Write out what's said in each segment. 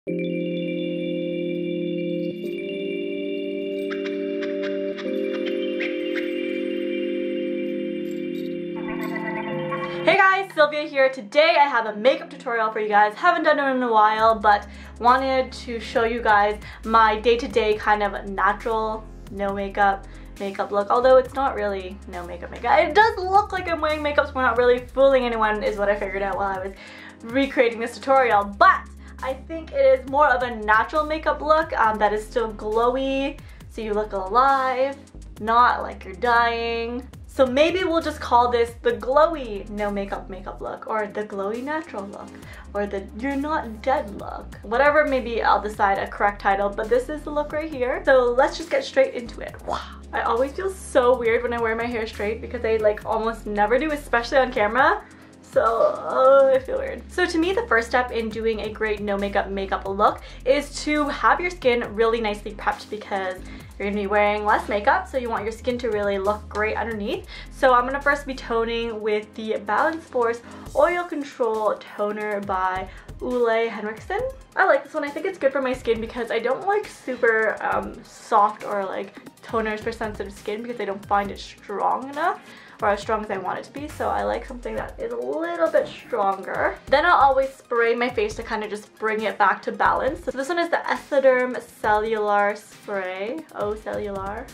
Hey guys, Sylvia here. Today I have a makeup tutorial for you guys. Haven't done it in a while, but wanted to show you guys my day-to-day kind of natural, no makeup look. Although it's not really no makeup. It does look like I'm wearing makeup, so we're not really fooling anyone, is what I figured out while I was recreating this tutorial. But I think it is more of a natural makeup look that is still glowy, so you look alive, not like you're dying. So maybe we'll just call this the glowy no makeup look, or the glowy natural look, or the you're not dead look. Whatever, maybe I'll decide a correct title, but this is the look right here. So let's just get straight into it. Wow. I always feel so weird when I wear my hair straight because I like almost never do, especially on camera. So, I feel weird. So to me, the first step in doing a great no makeup look is to have your skin really nicely prepped, because you're gonna be wearing less makeup, so you want your skin to really look great underneath. So I'm gonna first be toning with the Balance Force Oil Control Toner by Henriksen. I like this one. I think it's good for my skin because I don't like super soft or like toners for sensitive skin, because I don't find it strong enough, or as strong as I want it to be. So I like something that is a little bit stronger. Then I'll always spray my face to kind of just bring it back to balance. So this one is the Esthederm Cellulaire Spray, Eau Cellulaire.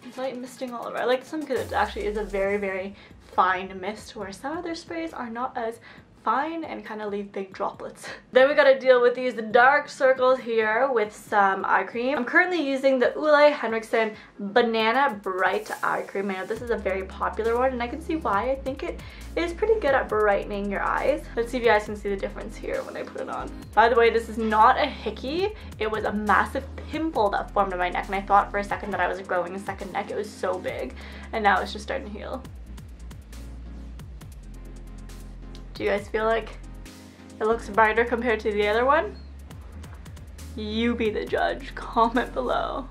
It's like misting all over. I like this one because it actually is a very, very fine mist, where some other sprays are not as fine and kind of leave big droplets. Then we gotta deal with these dark circles here with some eye cream. I'm currently using the Henriksen Banana Bright Eye Cream. I know this is a very popular one, and I can see why. I think it is pretty good at brightening your eyes. Let's see if you guys can see the difference here when I put it on. By the way, this is not a hickey. It was a massive pimple that formed on my neck, and I thought for a second that I was growing a second neck. It was so big, and now it's just starting to heal. Do you guys feel like it looks brighter compared to the other one? You be the judge. Comment below.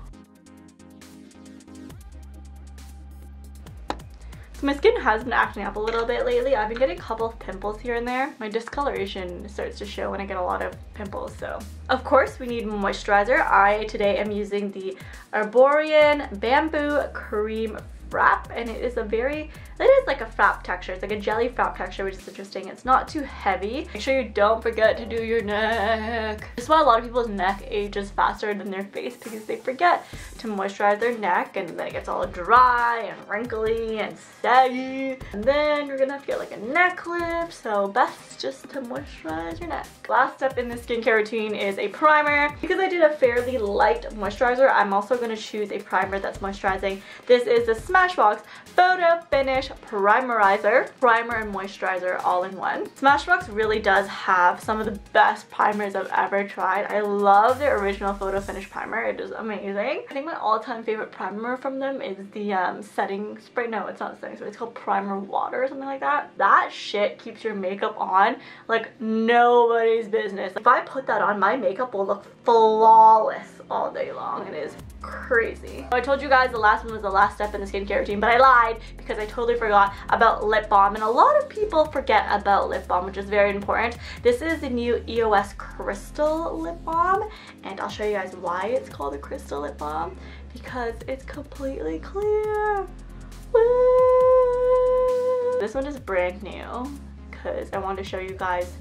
So my skin has been acting up a little bit lately. I've been getting a couple of pimples here and there. My discoloration starts to show when I get a lot of pimples, so. Of course, we need moisturizer. I today am using the Erborian Bamboo Creme Frappe, and it is like a frappe texture. It's like a jelly frappe texture, which is interesting. It's not too heavy. Make sure you don't forget to do your neck. This is why a lot of people's neck ages faster than their face, because they forget to moisturize their neck, and then it gets all dry and wrinkly and saggy, and then you're gonna have to get like a neck clip. So best just to moisturize your neck. Last step in the skincare routine is a primer. Because I did a fairly light moisturizer, I'm also going to choose a primer that's moisturizing. This is the Smashbox PhotoFinish Primerizer. Primer and moisturizer all in one. Smashbox really does have some of the best primers I've ever tried. I love their original PhotoFinish primer. It is amazing. I think my all-time favorite primer from them is the setting spray. No, it's not setting spray. It's called Primer Water or something like that. That shit keeps your makeup on like nobody's business. If I put that on, my makeup will look flawless all day long. It is crazy. I told you guys the last one was the last step in the skincare routine, but I lied because I totally forgot about lip balm, and a lot of people forget about lip balm, which is very important. This is the new EOS Crystal Lip Balm, and I'll show you guys why it's called a Crystal Lip Balm, because it's completely clear. Woo! This one is brand new because I wanted to show you guys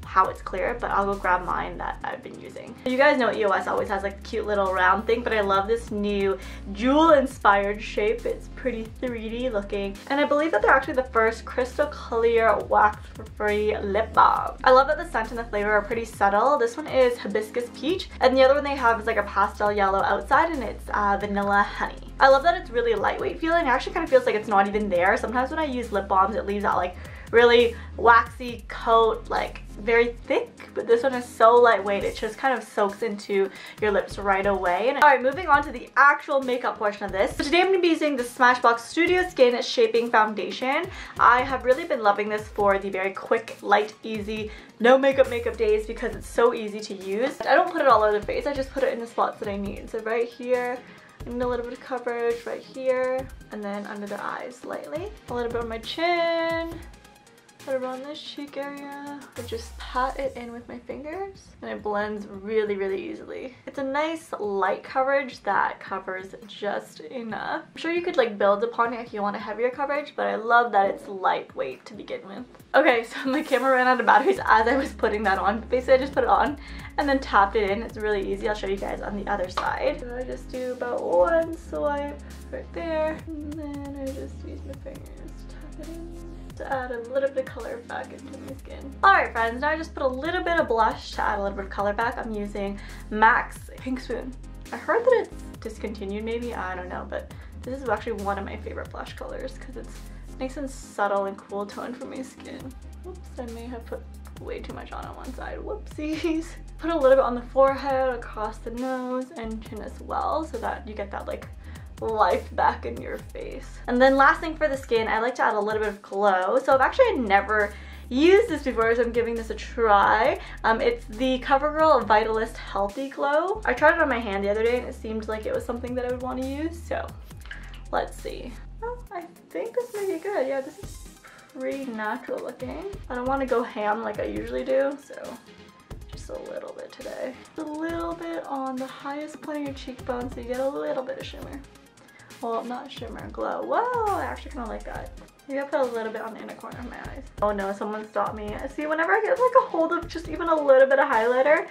how it's clear, but I'll go grab mine that I've been using. You guys know EOS always has like a cute little round thing, but I love this new jewel inspired shape. It's pretty 3D looking, and I believe that they're actually the first crystal clear wax-free lip balm. I love that the scent and the flavor are pretty subtle. This one is hibiscus peach, and the other one they have is like a pastel yellow outside, and it's vanilla honey. I love that it's really lightweight feeling. It actually kind of feels like it's not even there. Sometimes when I use lip balms, it leaves that like really waxy coat, like very thick, but this one is so lightweight, it just kind of soaks into your lips right away. And alright, moving on to the actual makeup portion of this. So today I'm going to be using the Smashbox Studio Skin Shaping Foundation. I have really been loving this for the very quick, light, easy, no makeup days, because it's so easy to use. I don't put it all over the face, I just put it in the spots that I need. So right here, and a little bit of coverage right here, and then under the eyes lightly. A little bit on my chin, Put it around this cheek area. I just pat it in with my fingers and it blends really, really easily. It's a nice light coverage that covers just enough. I'm sure you could like build upon it if you want a heavier coverage, but I love that it's lightweight to begin with. Okay, so my camera ran out of batteries as I was putting that on. Basically, I just put it on and then tapped it in. It's really easy. I'll show you guys on the other side. So I just do about one swipe right there, and then I just use my fingers to tap it in to add a little bit of color back into my skin. Alright friends, now I just put a little bit of blush to add a little bit of color back. I'm using MAC's Pink Swoon. I heard that it's discontinued maybe, I don't know, but this is actually one of my favorite blush colors because it's nice and subtle and cool tone for my skin. Whoops, I may have put way too much on one side. Whoopsies. Put a little bit on the forehead, across the nose, and chin as well so that you get that like life back in your face. And then last thing for the skin, I like to add a little bit of glow. So I've actually never used this before, so I'm giving this a try. It's the CoverGirl Vitalist Healthy Glow. I tried it on my hand the other day and it seemed like it was something that I would want to use, so let's see. Oh, I think this may be good. Yeah, this is pretty natural looking. I don't want to go ham like I usually do, so just a little bit today. A little bit on the highest point of your cheekbone so you get a little bit of shimmer. Well, not shimmer, glow. Whoa, I actually kind of like that. Maybe I'll put a little bit on the inner corner of my eyes. Oh no, someone stopped me. See, whenever I get like a hold of just even a little bit of highlighter,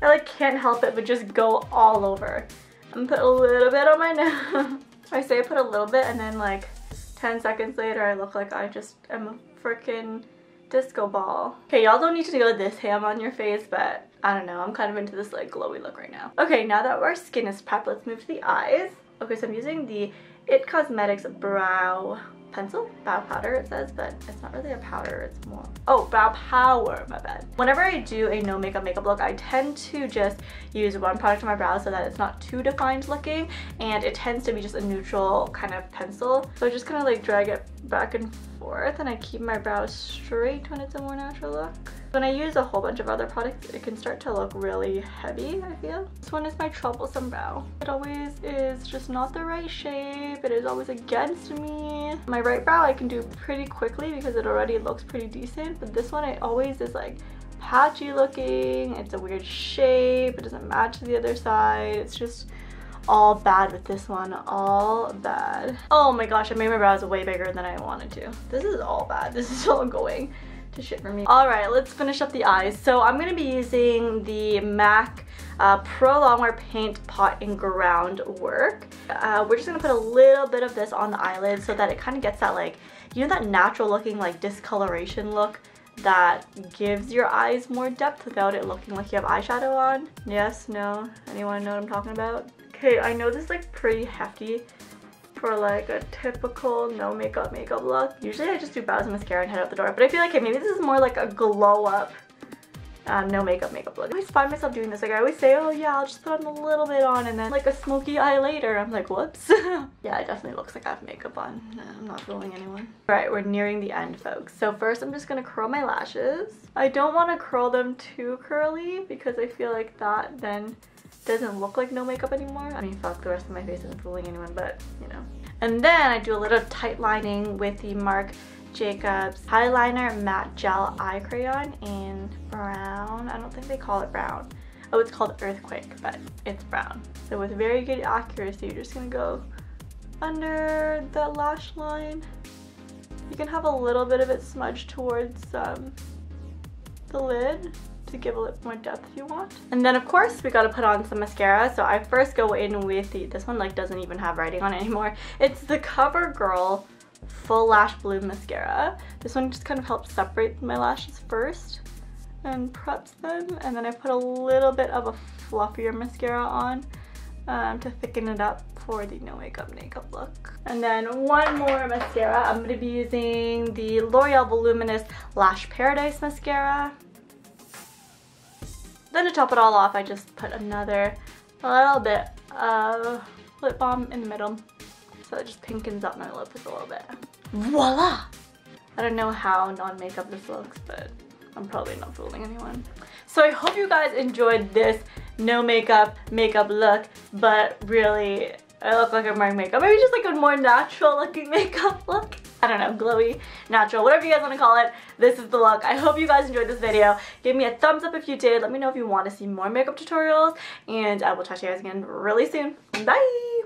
I like can't help it but just go all over. I'm gonna put a little bit on my nose. I say I put a little bit and then like 10 seconds later I look like I just am a freaking disco ball. Okay, y'all don't need to go this ham on your face, but I don't know, I'm kind of into this like glowy look right now. Okay, now that our skin is prepped, let's move to the eyes. Okay, so I'm using the IT Cosmetics brow pencil, brow powder it says, but it's not really a powder, it's more, oh, brow power, my bad. Whenever I do a no makeup look, I tend to just use one product on my brows so that it's not too defined looking, and it tends to be just a neutral kind of pencil. So I just kind of like drag it back and forth and I keep my brows straight when it's a more natural look. When I use a whole bunch of other products, it can start to look really heavy, I feel. This one is my troublesome brow. It always is just not the right shape. It is always against me. My right brow I can do pretty quickly because it already looks pretty decent, but this one it always is like patchy looking. It's a weird shape. It doesn't match the other side. It's just all bad with this one, all bad. Oh my gosh, I made my brows way bigger than I wanted to. This is all bad. This is all going to shit for me. Alright, let's finish up the eyes. So I'm going to be using the MAC Pro Longwear Paint Pot in Groundwork. We're just going to put a little bit of this on the eyelid so that it kind of gets that like, you know, that natural looking like discoloration look that gives your eyes more depth without it looking like you have eyeshadow on. Yes, no, anyone know what I'm talking about? Okay, I know this is like pretty hefty for like a typical no makeup look. Usually I just do brows and mascara and head out the door, but I feel like, okay, maybe this is more like a glow up no makeup look. I always find myself doing this. Like I always say, oh yeah, I'll just put on a little bit on and then like a smoky eye later. I'm like, whoops. Yeah, it definitely looks like I have makeup on. No, I'm not fooling anyone. Alright, we're nearing the end, folks. So first I'm just gonna curl my lashes. I don't want to curl them too curly because I feel like that then doesn't look like no makeup anymore. I mean, fuck, the rest of my face isn't fooling anyone, but you know. And then I do a little tight lining with the Marc Jacobs Highliner Matte Gel Eye Crayon in brown. I don't think they call it brown. Oh, it's called Earthquake, but it's brown. So with very good accuracy, you're just gonna go under the lash line. You can have a little bit of it smudged towards the lid to give a little more depth if you want. And then of course we gotta put on some mascara. So I first go in with this one like doesn't even have writing on it anymore. It's the CoverGirl Full Lash Bloom Mascara. This one just kind of helps separate my lashes first and preps them. And then I put a little bit of a fluffier mascara on to thicken it up for the no makeup look. And then one more mascara. I'm gonna be using the L'Oreal Voluminous Lash Paradise Mascara. Then to top it all off, I just put a little bit of lip balm in the middle. So it just pinkens up my lip a little bit. Voila! I don't know how non-makeup this looks, but I'm probably not fooling anyone. So I hope you guys enjoyed this no makeup look, but really I look like I'm wearing makeup. Maybe just like a more natural looking makeup look. I don't know, glowy, natural, whatever you guys want to call it. This is the look. I hope you guys enjoyed this video. Give me a thumbs up if you did. Let me know if you want to see more makeup tutorials, and I will talk to you guys again really soon. Bye!